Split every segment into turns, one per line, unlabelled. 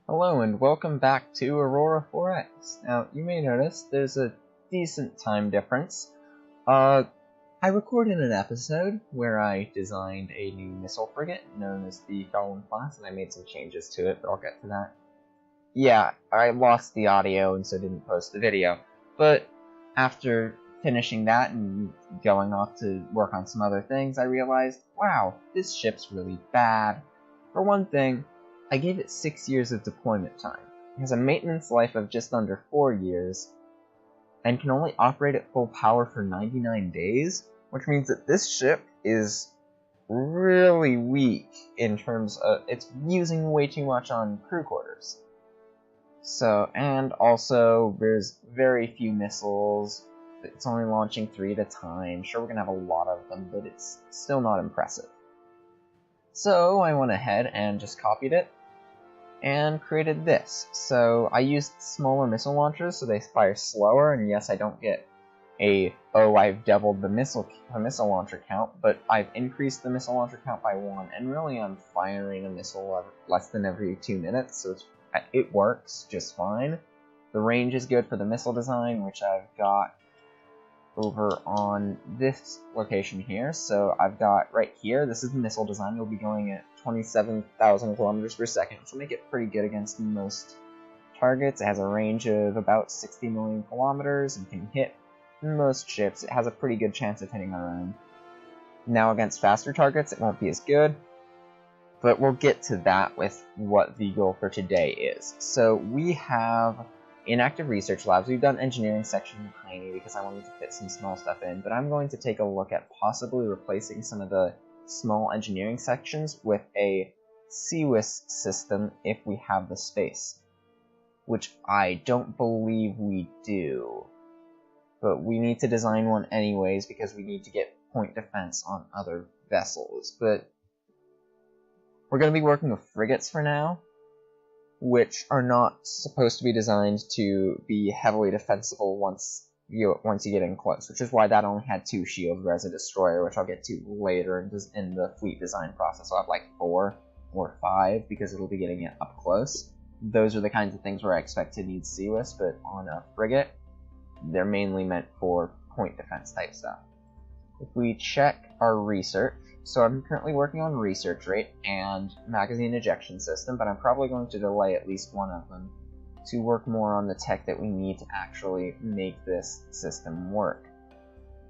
Hello and welcome back to Aurora 4X. Now, you may notice there's a decent time difference. I recorded an episode where I designed a new missile frigate known as the Golem class, and I made some changes to it, but I'll get to that. Yeah, I lost the audio and so didn't post the video, but after finishing that and going off to work on some other things, I realized, wow, this ship's really bad. For one thing, I gave it 6 years of deployment time. It has a maintenance life of just under 4 years, and can only operate at full power for 99 days, which means that this ship is really weak in terms of it's using way too much on crew quarters. So, and also, there's very few missiles. It's only launching 3 at a time. Sure, we're gonna have a lot of them, but it's still not impressive. So, I went ahead and just copied it and created this. So I used smaller missile launchers so they fire slower, and yes, I don't get I've doubled the missile launcher count, but I've increased the missile launcher count by 1, and really I'm firing a missile less than every 2 minutes, so it works just fine. The range is good for the missile design, which I've got over on this location here. So I've got right here, this is the missile design. It'll be going at 27,000 kilometers per second, which will make it pretty good against most targets. It has a range of about 60 million kilometers and can hit most ships. It has a pretty good chance of hitting our own. Now against faster targets, it won't be as good, but we'll get to that with what the goal for today is. So we have in active research labs, we've done engineering section tiny because I wanted to fit some small stuff in, but I'm going to take a look at possibly replacing some of the small engineering sections with a CWIS system if we have the space, which I don't believe we do, but we need to design one anyways because we need to get point defense on other vessels. But we're going to be working with frigates for now, which are not supposed to be designed to be heavily defensible once you get in close, which is why that only had 2 shields, whereas a destroyer, which I'll get to later in the fleet design process, I'll have like 4 or 5 because it'll be getting it up close. Those are the kinds of things where I expect to need CWIS, but on a frigate, they're mainly meant for point defense type stuff. If we check our research, so I'm currently working on research rate and magazine ejection system, but I'm probably going to delay at least one of them to work more on the tech that we need to actually make this system work.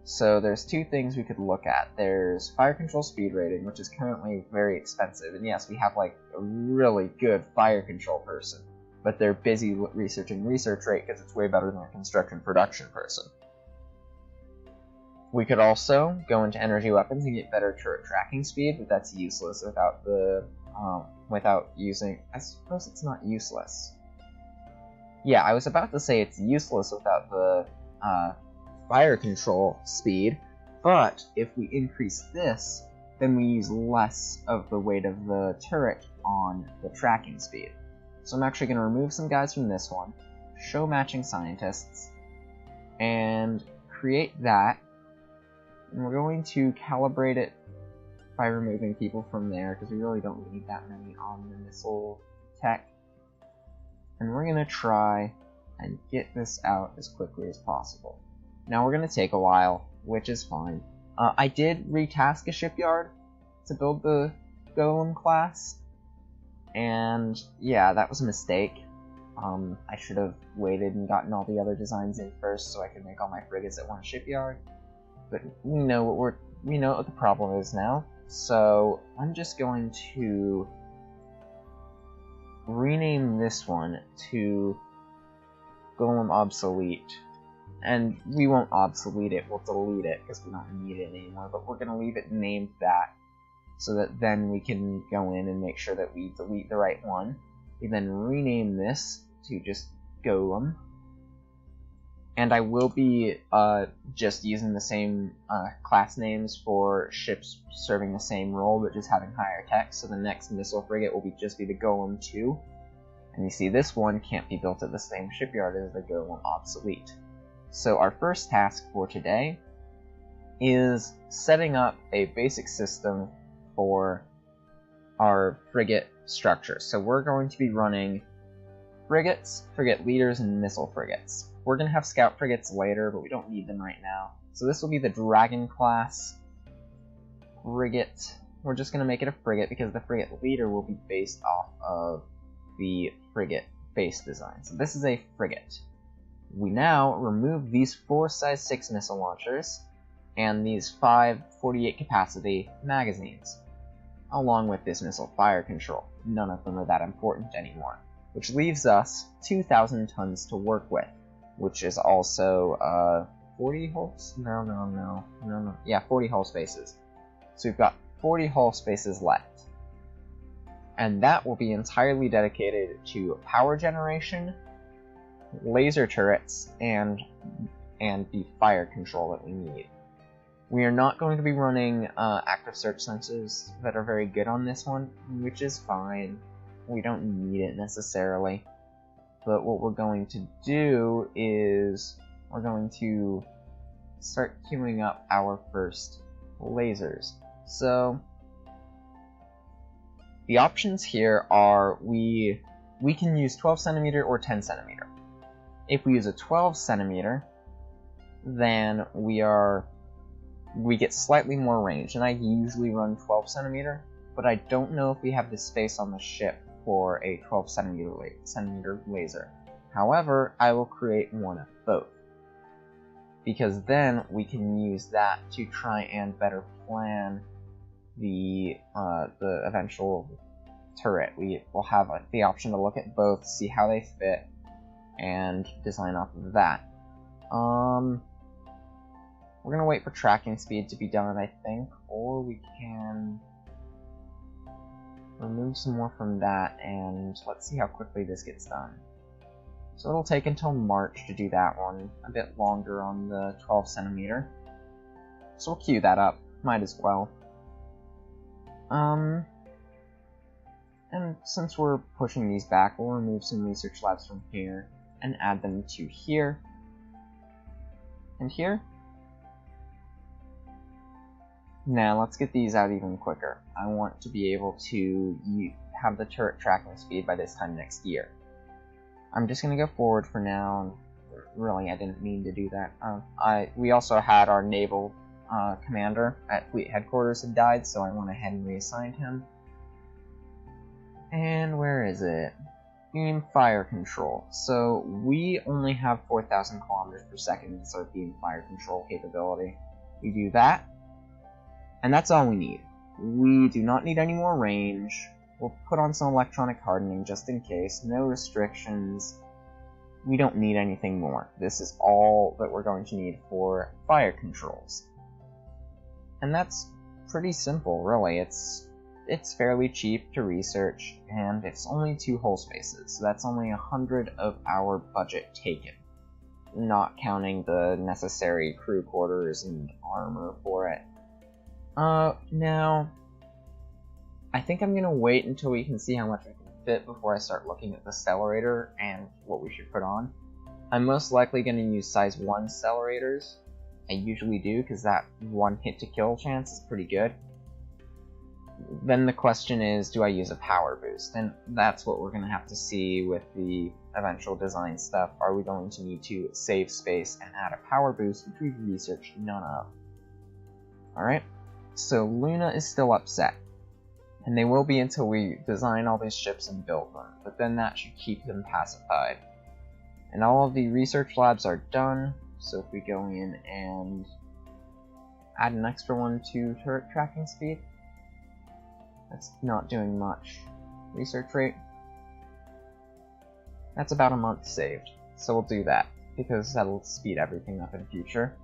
So there's 2 things we could look at. There's fire control speed rating, which is currently very expensive, and yes, we have like a really good fire control person, but they're busy researching research rate because it's way better than a construction production person. We could also go into energy weapons and get better turret tracking speed, but that's useless without using. I suppose it's not useless. Yeah, I was about to say it's useless without the fire control speed, but if we increase this, then we use less of the weight of the turret on the tracking speed. So I'm actually going to remove some guys from this one, show matching scientists, and create that. And we're going to calibrate it by removing people from there, because we really don't need that many on the missile tech. And we're going to try and get this out as quickly as possible. Now we're going to take a while, which is fine. I did retask a shipyard to build the Golem class, and yeah, that was a mistake. I should have waited and gotten all the other designs in first so I could make all my frigates at one shipyard. But we know what the problem is now, so I'm just going to rename this one to Golem Obsolete, and we won't obsolete it, we'll delete it because we don't need it anymore, but we're going to leave it named that so that then we can go in and make sure that we delete the right one. We then rename this to just Golem. And I will be just using the same class names for ships serving the same role, but just having higher tech. So the next missile frigate will just be the Golem 2. And you see this one can't be built at the same shipyard as the Golem Obsolete. So our first task for today is setting up a basic system for our frigate structure. So we're going to be running frigates, frigate leaders, and missile frigates. We're going to have scout frigates later, but we don't need them right now. So this will be the Dragon class frigate. We're just going to make it a frigate because the frigate leader will be based off of the frigate base design. So this is a frigate. We now remove these 4 size 6 missile launchers and these 5 48 capacity magazines, along with this missile fire control. None of them are that important anymore, which leaves us 2,000 tons to work with, which is also 40 hulls? No. Yeah, 40 hull spaces. So we've got 40 hull spaces left. And that will be entirely dedicated to power generation, laser turrets, and the fire control that we need. We are not going to be running active search sensors that are very good on this one, which is fine. We don't need it necessarily. But what we're going to do is we're going to start queuing up our first lasers. So the options here are we can use 12 centimeter or 10 centimeter. If we use a 12 centimeter, then we get slightly more range, and I usually run 12 centimeter, but I don't know if we have the space on the ship for a 12 centimeter laser. However, I will create one of both, because then we can use that to try and better plan the eventual turret. We will have the option to look at both, see how they fit, and design off of that. We're gonna wait for tracking speed to be done, I think, or we can remove some more from that, and let's see how quickly this gets done. So it'll take until March to do that one, a bit longer on the 12 centimeter. So we'll queue that up, might as well. And since we're pushing these back, we'll remove some research labs from here and add them to here and here. Now let's get these out even quicker. I want to be able to have the turret tracking speed by this time next year. I'm just going to go forward for now. Really, I didn't mean to do that. We also had our naval commander at fleet headquarters had died, so I went ahead and reassigned him. And where is it? Beam fire control. So we only have 4,000 kilometers per second as our beam fire control capability. We do that, and that's all we need. We do not need any more range. We'll put on some electronic hardening just in case. No restrictions. We don't need anything more. This is all that we're going to need for fire controls. And that's pretty simple, really. It's fairly cheap to research, and it's only 2 hull spaces, so that's only 100 of our budget taken, not counting the necessary crew quarters and armor for it. Now, I think I'm gonna wait until we can see how much we can fit before I start looking at the Stellarator and what we should put on. I'm most likely gonna use size 1 Stellarators. I usually do, because that 1 hit to kill chance is pretty good. Then the question is, do I use a power boost? And that's what we're gonna have to see with the eventual design stuff. Are we going to need to save space and add a power boost, which we've researched none of? Alright, so Luna is still upset. And they will be until we design all these ships and build them, but then that should keep them pacified. And all of the research labs are done, so if we go in and add an extra one to turret tracking speed, that's not doing much. Research rate, that's about a month saved, so we'll do that, because that'll speed everything up in future.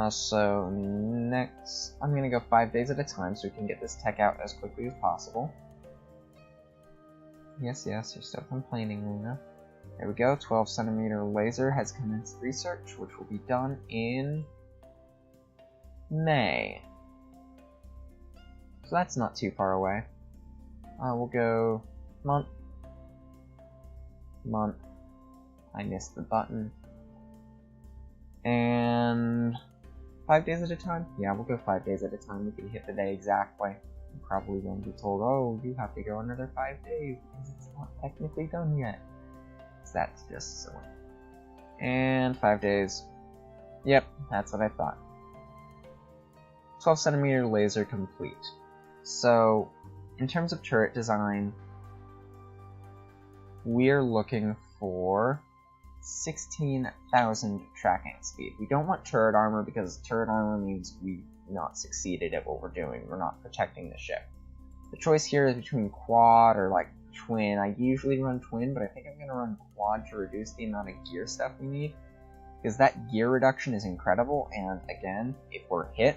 So next, I'm going to go 5 days at a time so we can get this tech out as quickly as possible. Yes, you're still complaining, Luna. There we go, 12 centimeter laser has commenced research, which will be done in May. So that's not too far away. We'll go month. I missed the button. And 5 days at a time? Yeah, we'll go 5 days at a time. We can hit the day exactly. We probably won't be told, oh, you have to go another 5 days because it's not technically done yet. that's just silly. And 5 days. Yep, that's what I thought. 12 centimeter laser complete. So, in terms of turret design, we're looking for 16,000 tracking speed. We don't want turret armor because turret armor means we've not succeeded at what we're doing. We're not protecting the ship. The choice here is between quad or like twin. I usually run twin, but I think I'm going to run quad to reduce the amount of gear stuff we need. Because that gear reduction is incredible, and again, if we're hit,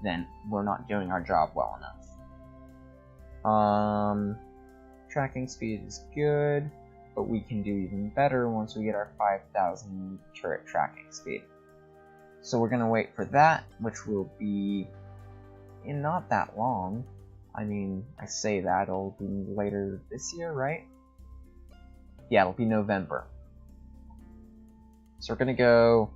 then we're not doing our job well enough. Tracking speed is good, but we can do even better once we get our 5,000 turret tracking speed. So we're going to wait for that, which will be in not that long. I mean, I say that, it'll be later this year, right? Yeah, it'll be November. So we're going to go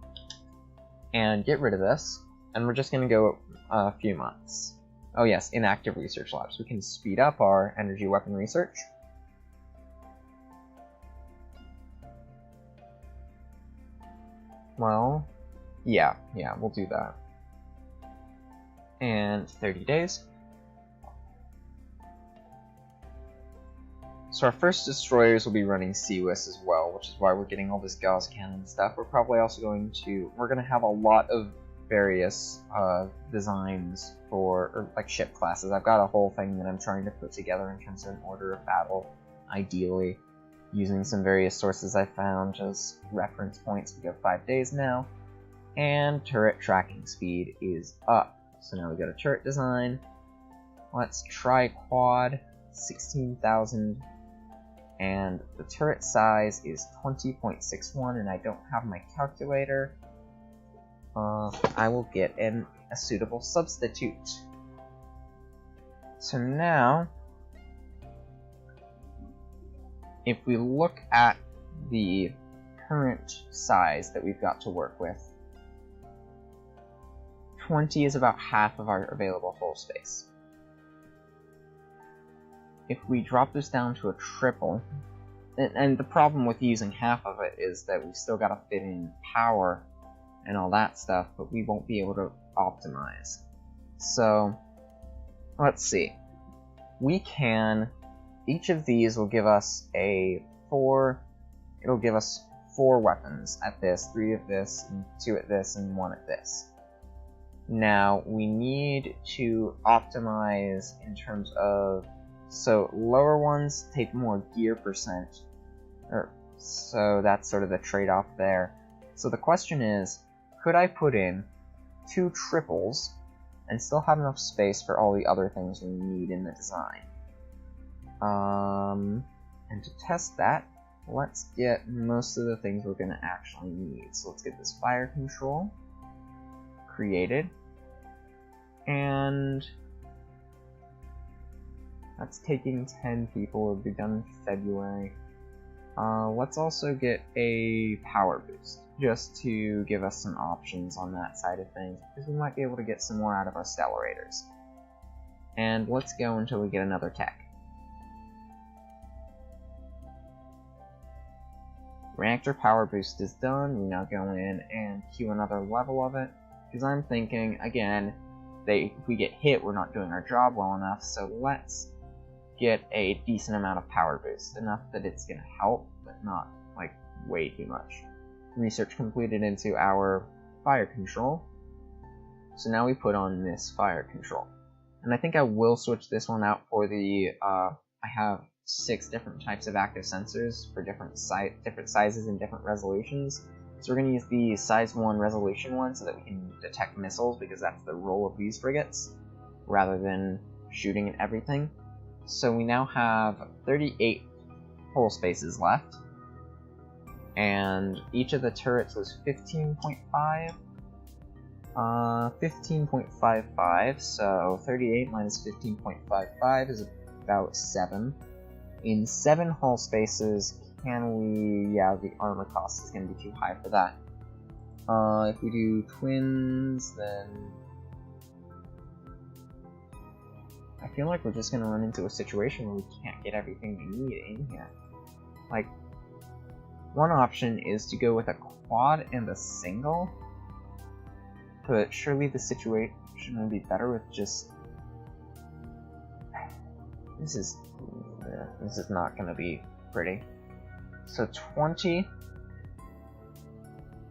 and get rid of this, and we're just going to go a few months. Oh yes, inactive research labs. We can speed up our energy weapon research. Well, yeah, we'll do that. And 30 days. So our first destroyers will be running CWIS as well, which is why we're getting all this Gauss cannon stuff. We're probably also going to have a lot of various designs for like ship classes. I've got a whole thing that I'm trying to put together in terms of an order of battle, ideally, using some various sources I found as reference points. We have 5 days now, and turret tracking speed is up. So now we go to turret design. Let's try quad, 16,000. And the turret size is 20.61, and I don't have my calculator. I will get a suitable substitute. So now, if we look at the current size that we've got to work with, 20 is about half of our available hull space. If we drop this down to a triple, and the problem with using half of it is that we've still got to fit in power and all that stuff, but we won't be able to optimize. So, let's see. We can, each of these will give us it'll give us 4 weapons at this, 3 at this, and 2 at this, and 1 at this. Now, we need to optimize in terms of, so lower ones take more gear percent, so that's sort of the trade-off there. So the question is, could I put in 2 triples and still have enough space for all the other things we need in the design? And to test that, let's get most of the things we're going to actually need. So let's get this fire control created, and that's taking 10 people. It'll be done in February. Let's also get a power boost, just to give us some options on that side of things, because we might be able to get some more out of our stellarators. And let's go until we get another tech. Reactor power boost is done. We now go in and queue another level of it, because I'm thinking, again, if we get hit, we're not doing our job well enough, so let's get a decent amount of power boost, enough that it's going to help, but not like way too much. Research completed into our fire control, so now we put on this fire control, and I think I will switch this one out for the I have 6 different types of active sensors for different sizes and different resolutions. So we're going to use the size 1 resolution one so that we can detect missiles, because that's the role of these frigates, rather than shooting at everything. So we now have 38 hull spaces left, and each of the turrets was 15.5. 15.55, so 38 minus 15.55 is about 7. In 7 hull spaces, can we... yeah, the armor cost is going to be too high for that. If we do twins, then... I feel like we're just going to run into a situation where we can't get everything we need in here. Like, One option is to go with a quad and a single, but surely the situation would be better with just... This is not going to be pretty. So 20,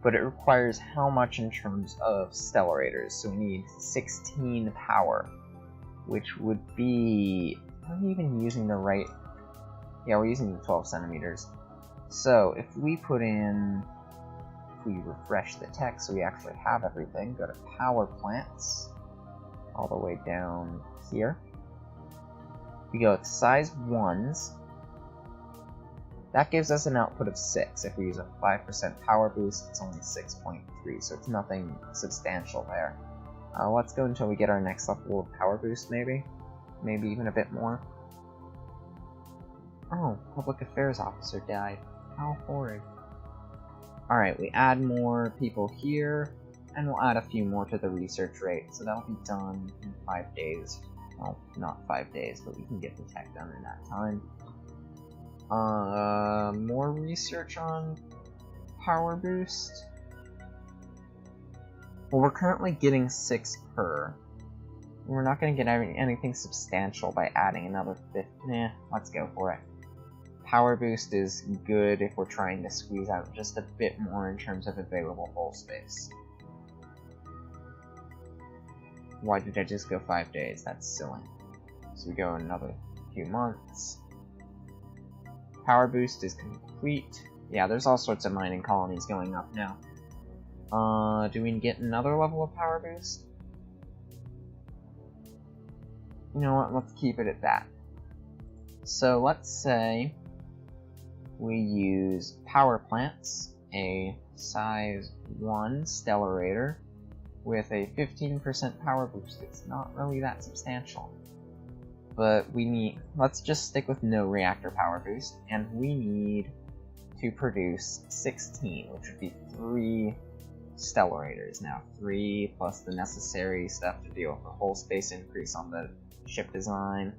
but it requires how much in terms of stellarators? So we need 16 power, which would be... Are we even using the right... Yeah, we're using the 12 centimeters. So if we put in... If we refresh the text so we actually have everything, go to power plants, all the way down here. We go with size 1s. That gives us an output of 6. If we use a 5% power boost, it's only 6.3, so it's nothing substantial there. Let's go until we get our next level of power boost, maybe? Maybe even a bit more. Oh, public affairs officer died. How horrid. Alright, we add more people here, and we'll add a few more to the research rate, so that'll be done in 5 days. Well, not 5 days, but we can get the tech done in that time. More research on power boost? Well, we're currently getting 6 per. We're not going to get anything substantial by adding another 50. Nah, let's go for it. Power boost is good if we're trying to squeeze out just a bit more in terms of available hull space. Why did I just go 5 days? That's silly. So we go another few months. Power boost is complete. Yeah, there's all sorts of mining colonies going up now. Do we get another level of power boost? You know what, let's keep it at that. So let's say we use power plants, a size 1 stellarator, with a 15% power boost. It's not really that substantial. But we need, let's just stick with no reactor power boost, and we need to produce 16, which would be 3 stellarators now. 3 plus the necessary stuff to deal with the hull space increase on the ship design,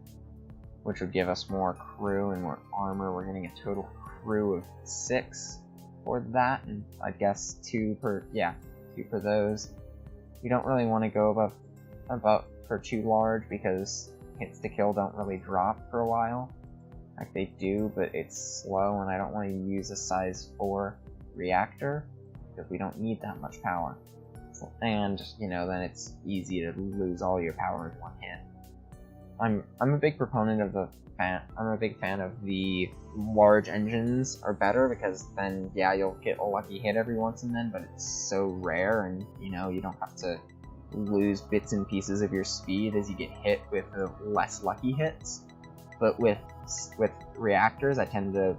which would give us more crew and more armor. We're getting a total crew of 6 for that, and I guess 2 per those. You don't really want to go above for too large because hits to kill don't really drop for a while. Like they do, but it's slow, and I don't want to use a size 4 reactor because we don't need that much power. And, you know, then it's easy to lose all your power in one hit. I'm a big proponent of I'm a big fan of the large engines are better because then, yeah, you'll get a lucky hit every once and then, but it's so rare, and, you know, you don't have to lose bits and pieces of your speed as you get hit with the less lucky hits. But with reactors, I tend to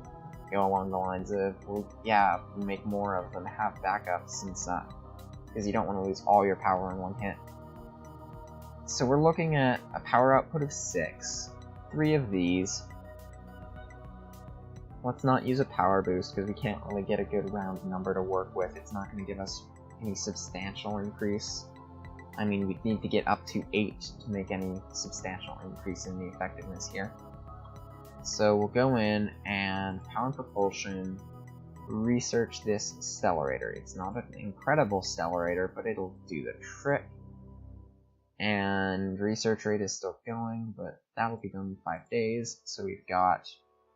go along the lines of, well, yeah, make more of them, have backups, since because you don't want to lose all your power in one hit. So we're looking at a power output of 6, 3 of these. Let's not use a power boost because we can't really get a good round number to work with. It's not going to give us any substantial increase. I mean, we need to get up to 8 to make any substantial increase in the effectiveness here. So we'll go in and power and propulsion, research this stellarator. It's not an incredible stellarator, but it'll do the trick. And research rate is still going, but that'll be done in 5 days. So we've got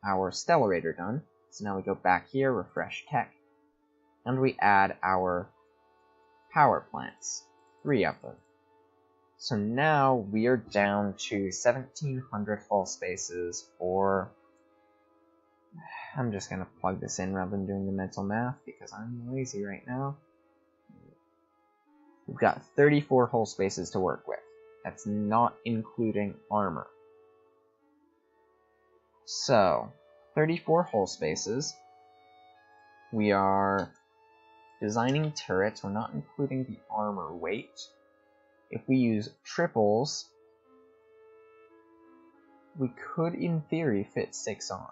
our stellarator done. So now we go back here, refresh tech, and we add our power plants. 3 of them. So now we are down to 1,700 hull spaces for... I'm just going to plug this in rather than doing the mental math because I'm lazy right now. We've got 34 hull spaces to work with. That's not including armor. So, 34 hull spaces. We are designing turrets. We're not including the armor weight. If we use triples, we could, in theory, fit 6 on.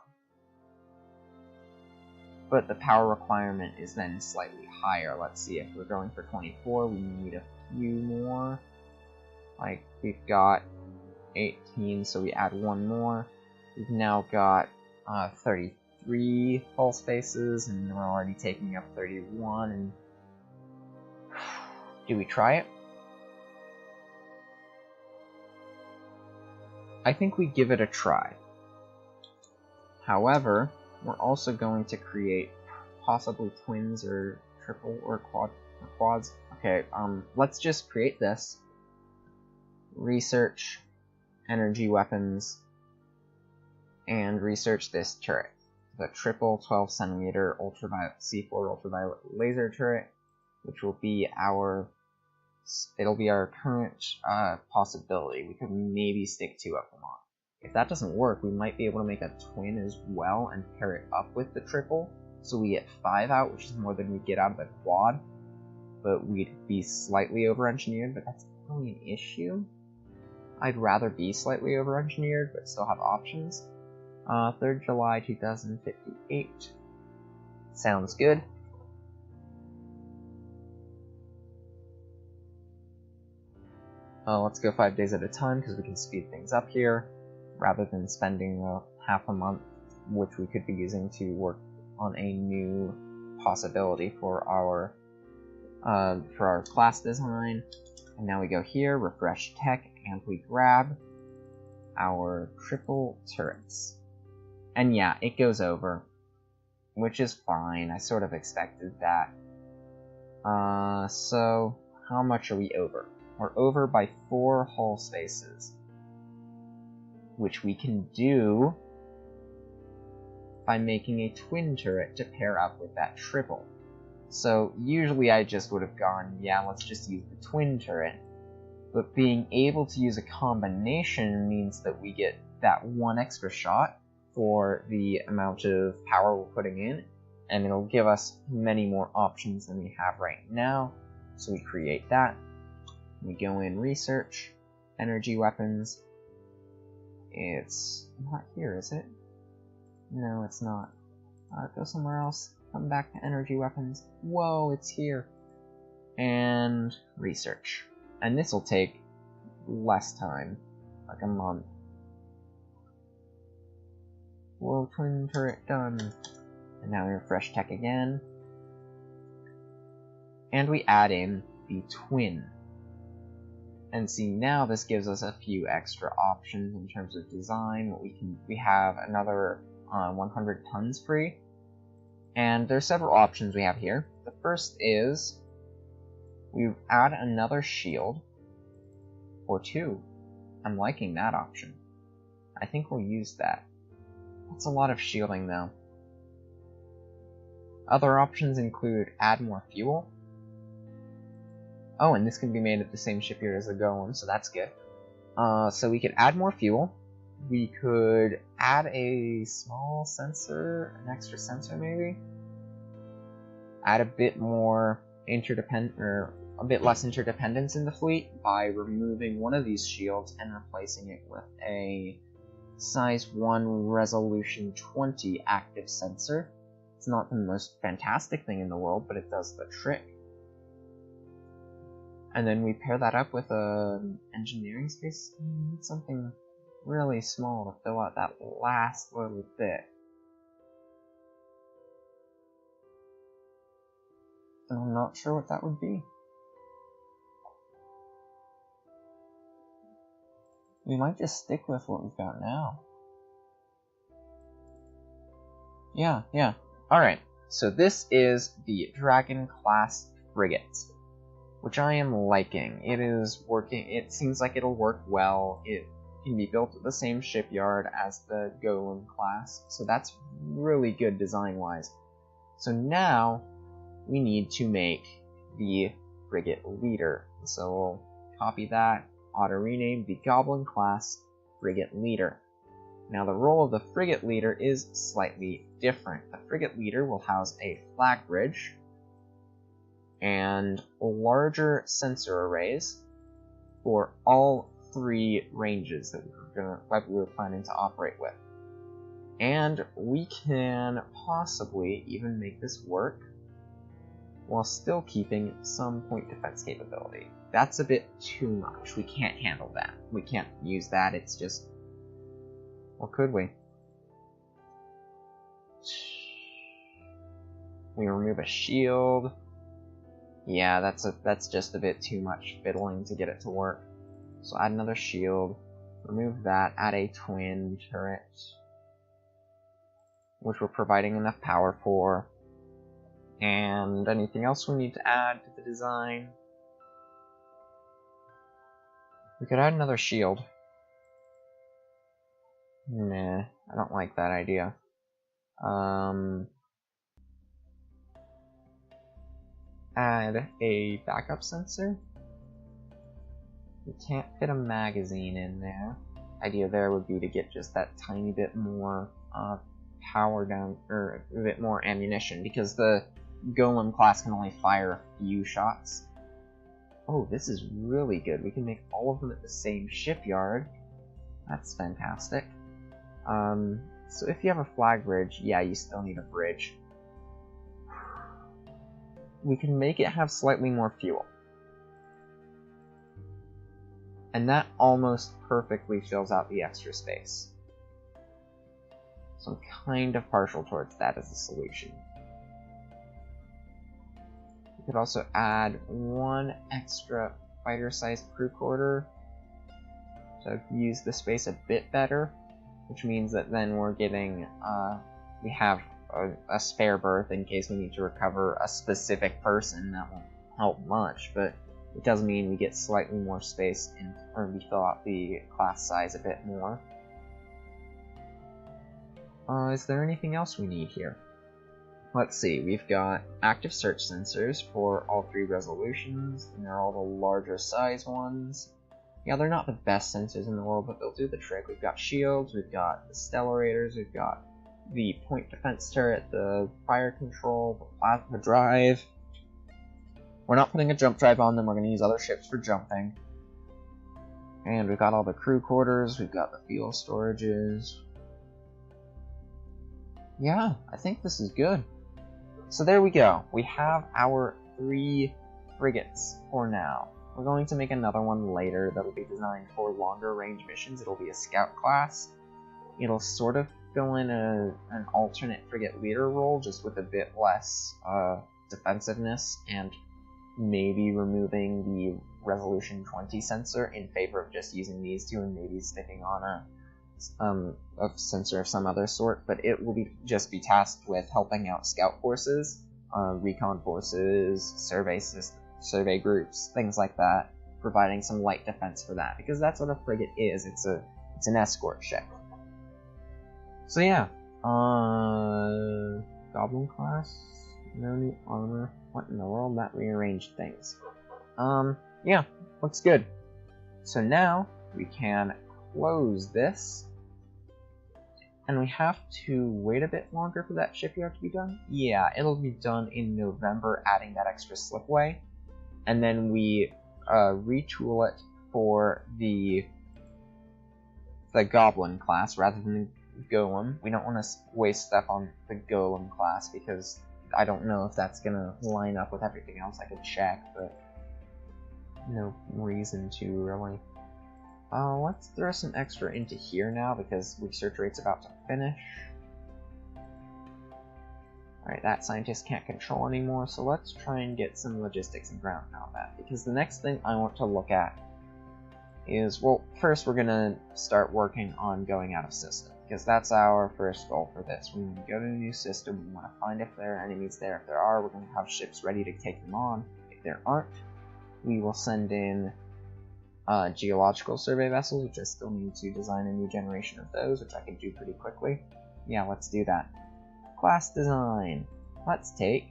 But the power requirement is then slightly higher. Let's see, if we're going for 24, we need a few more. Like, we've got 18, so we add 1 more. We've now got 33 3 hull spaces, and we're already taking up 31, and... Do we try it? I think we give it a try. However, we're also going to create possibly twins or triple or quads. Okay, let's just create this. Research energy weapons and research this turret. The triple 12 centimeter ultraviolet C4 ultraviolet laser turret, which will be our current possibility. We could maybe stick 2 of them on. If that doesn't work, we might be able to make a twin as well and pair it up with the triple, so we get 5 out, which is more than we get out of the quad, but we'd be slightly over-engineered, but that's not really an issue. I'd rather be slightly over-engineered, but still have options. 3rd July 2058. Sounds good. Let's go 5 days at a time, because we can speed things up here, rather than spending half a month, which we could be using to work on a new possibility for our class design. And now we go here, refresh tech, and we grab our triple turrets. And yeah, it goes over, which is fine. I sort of expected that. So how much are we over? We're over by 4 hull spaces, which we can do by making a twin turret to pair up with that triple. So usually I just would have gone, yeah, let's just use the twin turret, but being able to use a combination means that we get that 1 extra shot for the amount of power we're putting in, and it'll give us many more options than we have right now. So we create that. We go in research, energy weapons. It's not here, is it? No, it's not. Go somewhere else. Come back to energy weapons. Whoa, it's here. And research. And this will take less time, like a month. Whoa, twin turret done. And now we refresh tech again. And we add in the twin. And see, now this gives us a few extra options in terms of design. We have another 100 tons free, and there's several options we have here. The first is we add another shield or 2. I'm liking that option. I think we'll use that. That's a lot of shielding though. Other options include add more fuel. Oh, and this can be made at the same shipyard as the Golem, so that's good. So we could add more fuel. We could add a small sensor, an extra sensor maybe. Add a bit more a bit less interdependence in the fleet by removing one of these shields and replacing it with a size 1 resolution 20 active sensor. It's not the most fantastic thing in the world, but it does the trick. And then we pair that up with an engineering space, something really small to fill out that last little bit. And I'm not sure what that would be. We might just stick with what we've got now. Yeah. Alright, so this is the Dragon class frigate, which I am liking. It is working. It seems like it'll work well. It can be built at the same shipyard as the Golem class, so that's really good design-wise. So now we need to make the frigate leader. So we'll copy that, auto-rename the Goblin class frigate leader. Now the role of the frigate leader is slightly different. The frigate leader will house a flag bridge and larger sensor arrays for all 3 ranges that we were planning to operate with. And we can possibly even make this work while still keeping some point defense capability. That's a bit too much. We can't handle that. We can't use that. It's just... Or could we? We remove a shield. Yeah, that's just a bit too much fiddling to get it to work. So add another shield. Remove that. Add a twin turret, which we're providing enough power for. And anything else we need to add to the design? We could add another shield. Nah, I don't like that idea. Add a backup sensor. We can't fit a magazine in there. Idea there would be to get just that tiny bit more power down, or a bit more ammunition, because the Golem class can only fire a few shots. Oh, this is really good. We can make all of them at the same shipyard. That's fantastic. So if you have a flag bridge, yeah, you still need a bridge. We can make it have slightly more fuel. And that almost perfectly fills out the extra space. So I'm kind of partial towards that as a solution. We could also add one extra fighter-sized crew quarter to use the space a bit better, which means that then we're getting, we have a spare berth in case we need to recover a specific person. That won't help much, but it does mean we get slightly more space, or we fill out the class size a bit more. Is there anything else we need here? Let's see, we've got active search sensors for all 3 resolutions, and they're all the larger size ones. Yeah, they're not the best sensors in the world, but they'll do the trick. We've got shields, we've got the stellarators, we've got the point defense turret, the fire control, the plasma drive. We're not putting a jump drive on them, we're going to use other ships for jumping. And we've got all the crew quarters, we've got the fuel storages. Yeah, I think this is good. So there we go. We have our 3 frigates for now. We're going to make another one later that'll be designed for longer range missions. It'll be a scout class. It'll sort of fill in an alternate frigate leader role, just with a bit less defensiveness, and maybe removing the resolution 20 sensor in favor of just using these 2 and maybe sticking on a sensor of some other sort. But it will just be tasked with helping out scout forces, recon forces, survey groups, things like that, providing some light defense for that, because that's what a frigate is. It's an escort ship. So yeah, Goblin class, no new armor. What in the world? That rearranged things. Yeah, looks good. So now we can close this, and we have to wait a bit longer for that shipyard to be done. Yeah, it'll be done in November, adding that extra slipway, and then we retool it for the Goblin class rather than Golem. We don't want to waste stuff on the Golem class because I don't know if that's gonna line up with everything else. I could check, but no reason to really. Let's throw some extra into here now because research rate's about to finish. Alright, that scientist can't control anymore, so let's try and get some logistics and ground combat, because the next thing I want to look at is, well, first we're gonna start working on going out of system, because that's our first goal for this. We want to go to a new system, we want to find if there are enemies there. If there are, we're going to have ships ready to take them on. If there aren't, we will send in geological survey vessels, which I still need to design a new generation of those, which I can do pretty quickly. Yeah, let's do that. Class design. Let's take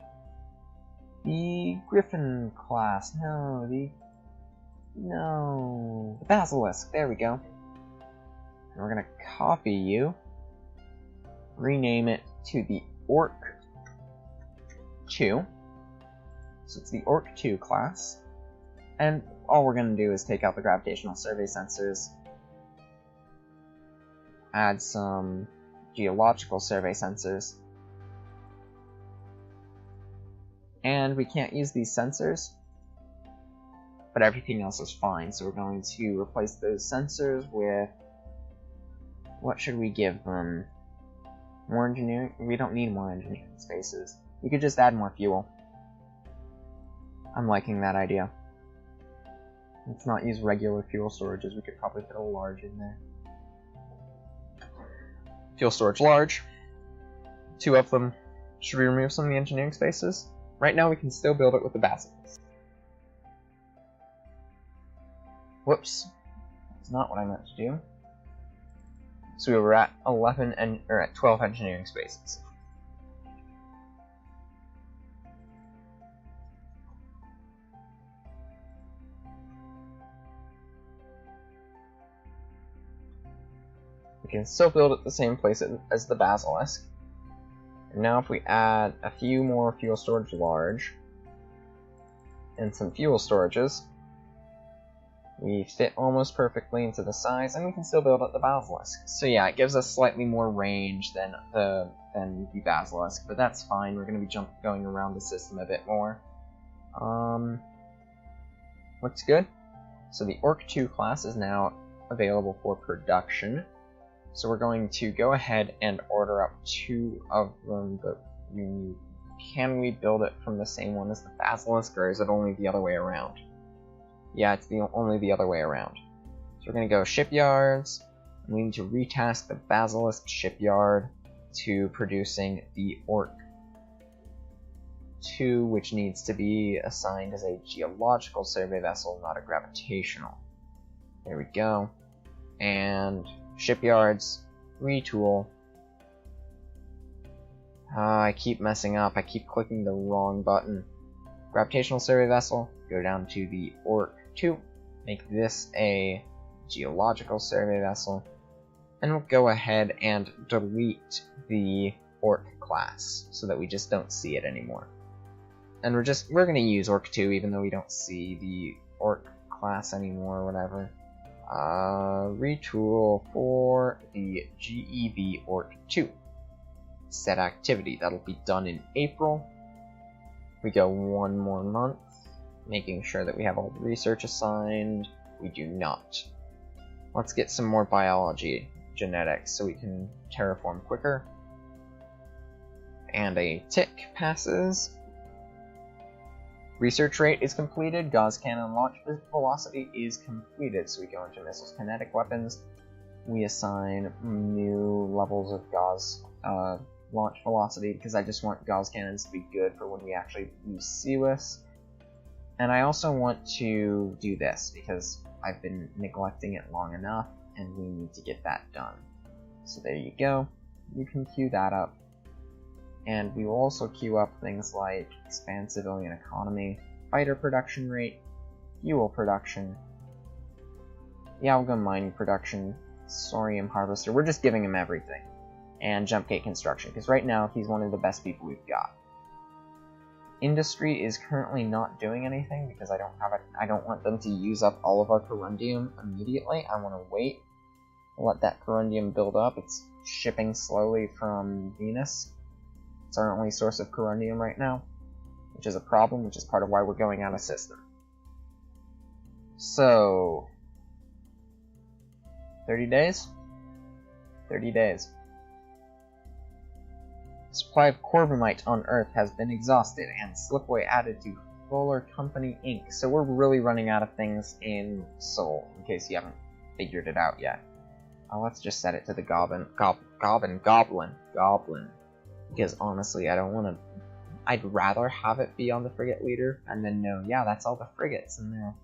the Griffin class. No, the Basilisk. There we go. And we're going to copy you, rename it to the Orc 2. So it's the Orc 2 class. And all we're going to do is take out the gravitational survey sensors, add some geological survey sensors, and we can't use these sensors, but everything else is fine. So we're going to replace those sensors with, what should we give them? More engineering? We don't need more engineering spaces. We could just add more fuel. I'm liking that idea. Let's not use regular fuel storages. We could probably fit a large in there. Fuel storage large. 2 of them. Should we remove some of the engineering spaces? Right now we can still build it with the basilisk. Whoops. That's not what I meant to do. So we were at 12 engineering spaces. We can still build at the same place as the basilisk. And now if we add a few more fuel storage large and some fuel storages, we fit almost perfectly into the size, and we can still build at the basilisk. So yeah, it gives us slightly more range than the basilisk, but that's fine. We're going to be going around the system a bit more. Looks good. So the Orc 2 class is now available for production. So we're going to go ahead and order up 2 of them, but can we build it from the same one as the basilisk, or is it only the other way around? Yeah, it's only the other way around. So we're going to go shipyards, and we need to retask the basilisk shipyard to producing the Orc 2, which needs to be assigned as a geological survey vessel, not a gravitational. There we go. And shipyards, retool. I keep messing up. I keep clicking the wrong button. Gravitational survey vessel, go down to the Orc 2, make this a geological survey vessel, and we'll go ahead and delete the Orc class so that we just don't see it anymore. And we're going to use Orc 2 even though we don't see the Orc class anymore or whatever. Retool for the GEV Orc 2. Set activity, that'll be done in April. We go 1 more month, making sure that we have all the research assigned. We do not. Let's get some more biology genetics so we can terraform quicker. And a tick passes. Research rate is completed. Gauss cannon launch velocity is completed. So we go into missiles, kinetic weapons. We assign new levels of Gauss launch velocity because I just want Gauss cannons to be good for when we actually use CWIS. And I also want to do this because I've been neglecting it long enough and we need to get that done. So there you go. You can queue that up. And we will also queue up things like expand civilian economy, fighter production rate, fuel production. Yeah, we'll go mining production, Sorium harvester. We're just giving him everything. And jump gate construction, because right now he's one of the best people we've got. Industry is currently not doing anything because I don't want them to use up all of our corundium immediately. I want to wait, let that corundium build up. It's shipping slowly from Venus. It's our only source of corundium right now, which is a problem, which is part of why we're going out of system. So 30 days? 30 days. Supply of Corbomite on Earth has been exhausted, and Slipway added to Fuller Company Inc. So we're really running out of things in Seoul, in case you haven't figured it out yet. Let's just set it to the Goblin. Because honestly, I don't want to... I'd rather have it be on the frigate leader, and then know, yeah, that's all the frigates in there.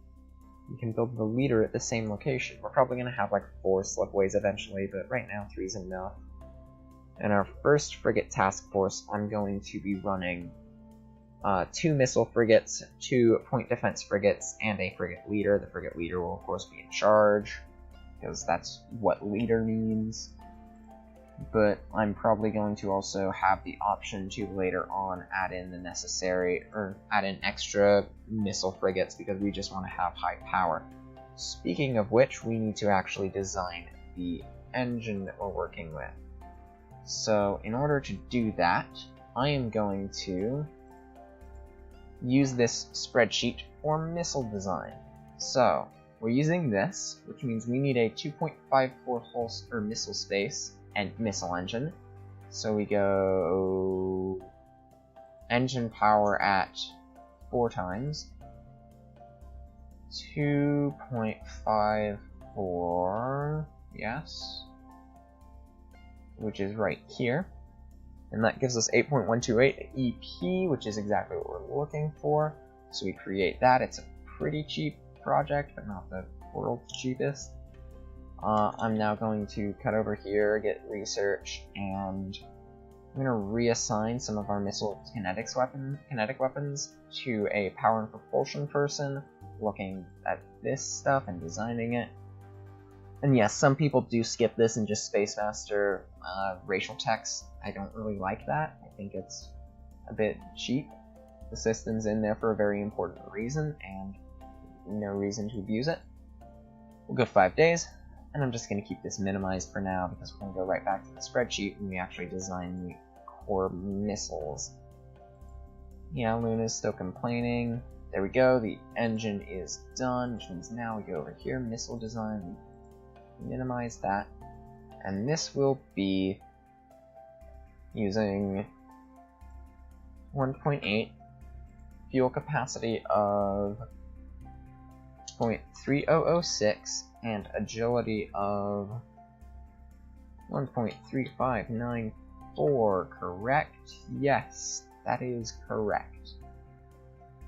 You can build the leader at the same location. We're probably going to have like 4 Slipways eventually, but right now 3's enough. In our first frigate task force, I'm going to be running 2 missile frigates, 2 point defense frigates, and a frigate leader. The frigate leader will, of course, be in charge, because that's what leader means. But I'm probably going to also have the option to later on add in the necessary, or add in extra missile frigates, because we just want to have high power. Speaking of which, we need to actually design the engine that we're working with. So in order to do that, I am going to use this spreadsheet for missile design. So we're using this, which means we need a 2.54 missile space and missile engine. So we go engine power at 4 times. 2.54, yes, which is right here. And that gives us 8.128 EP, which is exactly what we're looking for. So we create that. It's a pretty cheap project, but not the world's cheapest. I'm now going to cut over here, get research, and I'm going to reassign some of our missile kinetic weapons to a power and propulsion person, looking at this stuff and designing it. And yes, some people do skip this and just Space Master racial text. I don't really like that. I think it's a bit cheap. The system's in there for a very important reason, and no reason to abuse it. We'll go 5 days, and I'm just going to keep this minimized for now because we're going to go right back to the spreadsheet when we actually design the core missiles. Yeah, Luna's still complaining. There we go, the engine is done, which means now we go over here, missile design, minimize that, and this will be using 1.8, fuel capacity of 0.3006, and agility of 1.3594, correct? Yes, that is correct.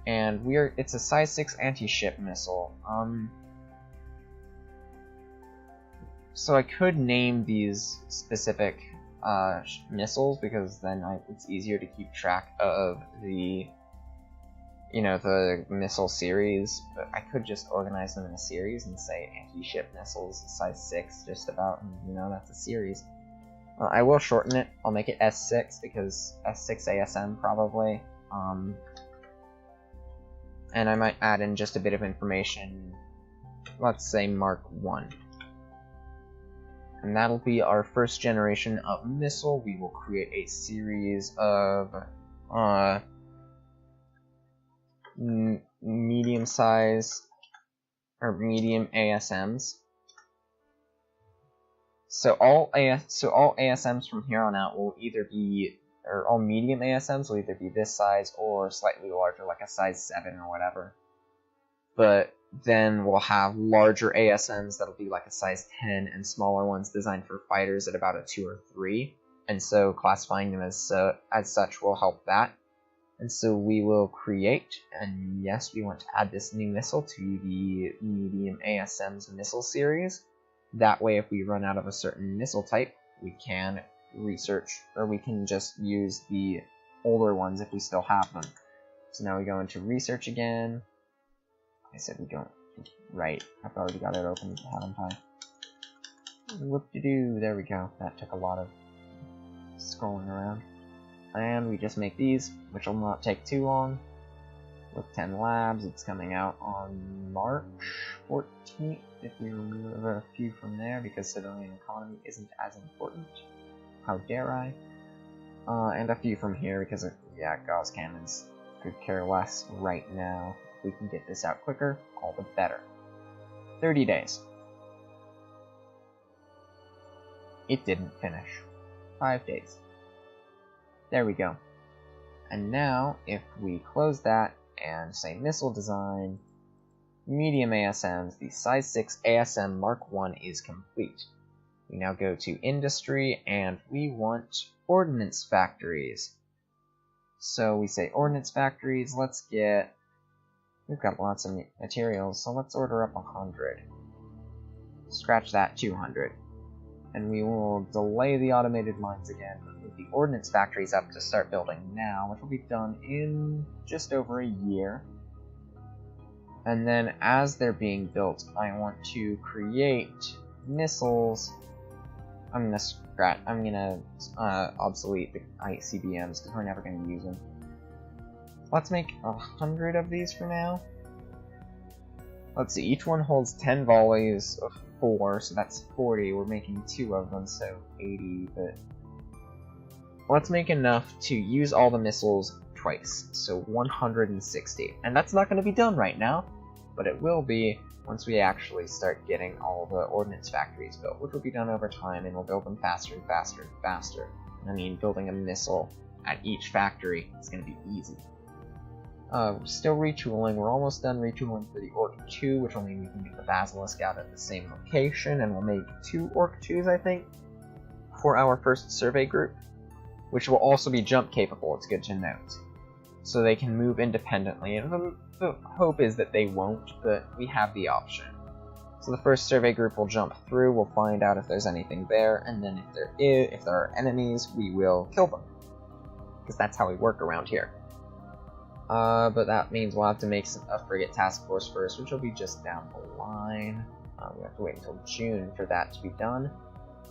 And it's a size 6 anti-ship missile. So I could name these specific missiles because then it's easier to keep track of the missile series, but I could just organize them in a series and say anti-ship missiles size 6 just about, and that's a series. I will shorten it. I'll make it S6 because S6 ASM probably. And I might add in just a bit of information, let's say Mark 1. And that'll be our first generation of missile. We will create a series of medium size or medium ASMs. So all ASMs from here on out will either be, or all medium ASMs will either be this size or slightly larger, like a size 7 or whatever. But then we'll have larger ASMs that'll be like a size 10 and smaller ones designed for fighters at about a 2 or 3. And so classifying them as such will help that. And so we will create, and yes, we want to add this new missile to the medium ASM's missile series. That way, if we run out of a certain missile type, we can research, or we can just use the older ones if we still have them. So now we go into research again. I said we don't. Right, I've already got it open, haven't I? Whoop-de-doo, there we go. That took a lot of scrolling around. And we just make these, which will not take too long. With 10 labs, it's coming out on March 14th, if we remove a few from there, because civilian economy isn't as important. How dare I? And a few from here, because, yeah, Gauss cannons could care less right now. If we can get this out quicker, all the better. 30 days. It didn't finish. 5 days. There we go. And now, if we close that and say missile design, medium ASMs, the size 6 ASM Mark 1 is complete. We now go to industry and we want ordnance factories. So we say ordnance factories, we've got lots of materials, so let's order up 100. Scratch that, 200. And we will delay the automated mines again, with the ordnance factories up to start building now, which will be done in just over a year. And then as they're being built, I want to create missiles. I'm gonna obsolete the ICBMs because we're never gonna use them. Let's make 100 of these for now. Let's see, each one holds 10 volleys of 4, so that's 40. We're making 2 of them, so 80, but let's make enough to use all the missiles twice, so 160. And that's not going to be done right now, but it will be once we actually start getting all the ordnance factories built, which will be done over time, and we'll build them faster and faster and faster. I mean, building a missile at each factory. It's going to be easy. We're still retooling. We're almost done retooling for the Orc 2, which will mean we can get the Basilisk out at the same location, and we'll make 2 Orc 2s, I think, for our first survey group, which will also be jump capable, it's good to note. So they can move independently, and the hope is that they won't, but we have the option. So the first survey group will jump through, we'll find out if there's anything there, and then if there are enemies, we will kill them. Because that's how we work around here. But that means we'll have to make a frigate task force first, which will be just down the line. We have to wait until June for that to be done.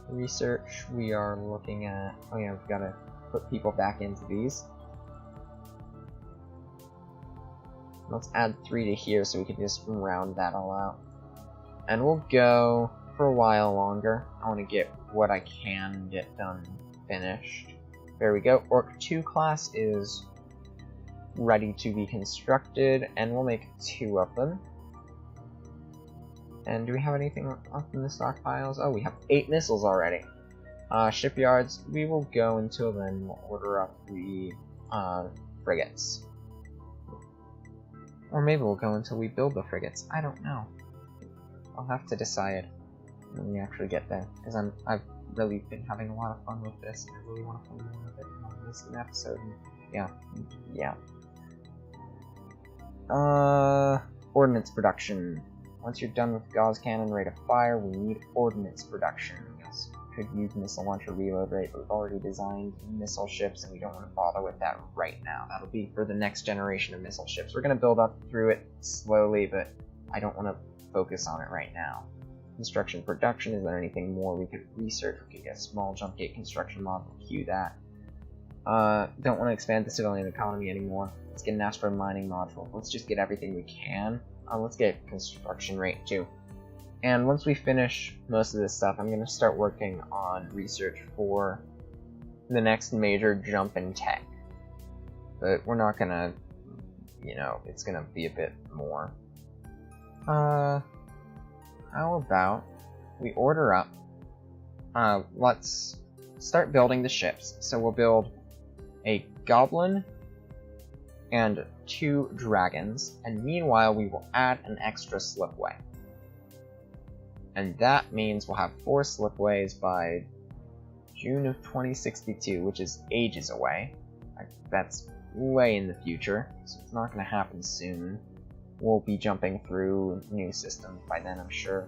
Research, we are looking at... Oh yeah, we've got to put people back into these. Let's add 3 to here so we can just round that all out. And we'll go for a while longer. I want to get what I can get done finished. There we go. Orc 2 class is ready to be constructed, and we'll make 2 of them. And do we have anything left in the stockpiles? Oh, we have 8 missiles already. Shipyards, we will go until then. We'll order up the frigates. Or maybe we'll go until we build the frigates. I don't know. I'll have to decide when we actually get there, because I've really been having a lot of fun with this, and I really want to play more of it on this episode. Yeah. Ordnance production. Once you're done with Gauss cannon rate of fire, we need ordnance production. Yes, could use missile launcher reload rate, but we've already designed missile ships, and we don't want to bother with that right now. That'll be for the next generation of missile ships. We're going to build up through it slowly, but I don't want to focus on it right now. Construction production, is there anything more we could research? We could get a small jump gate construction model, queue that. Don't want to expand the civilian economy anymore. Let's get an asteroid mining module. Let's just get everything we can. Let's get construction rate too. And once we finish most of this stuff, I'm going to start working on research for the next major jump in tech. But we're not going to, it's going to be a bit more. How about we order up? Let's start building the ships. So we'll build a goblin and 2 dragons, and meanwhile we will add an extra slipway. And that means we'll have 4 slipways by June of 2062, which is ages away. That's way in the future, so it's not going to happen soon. We'll be jumping through new systems by then, I'm sure.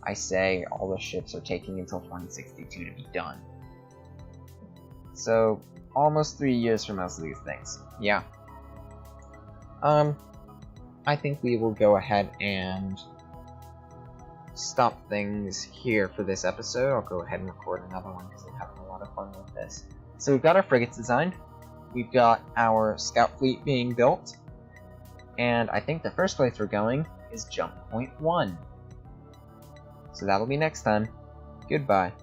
I say all the ships are taking until 2062 to be done. So, almost 3 years for most of these things. Yeah. I think we will go ahead and stop things here for this episode. I'll go ahead and record another one because I'm having a lot of fun with this. So we've got our frigates designed. We've got our scout fleet being built. And I think the first place we're going is Jump Point 1. So that'll be next time. Goodbye.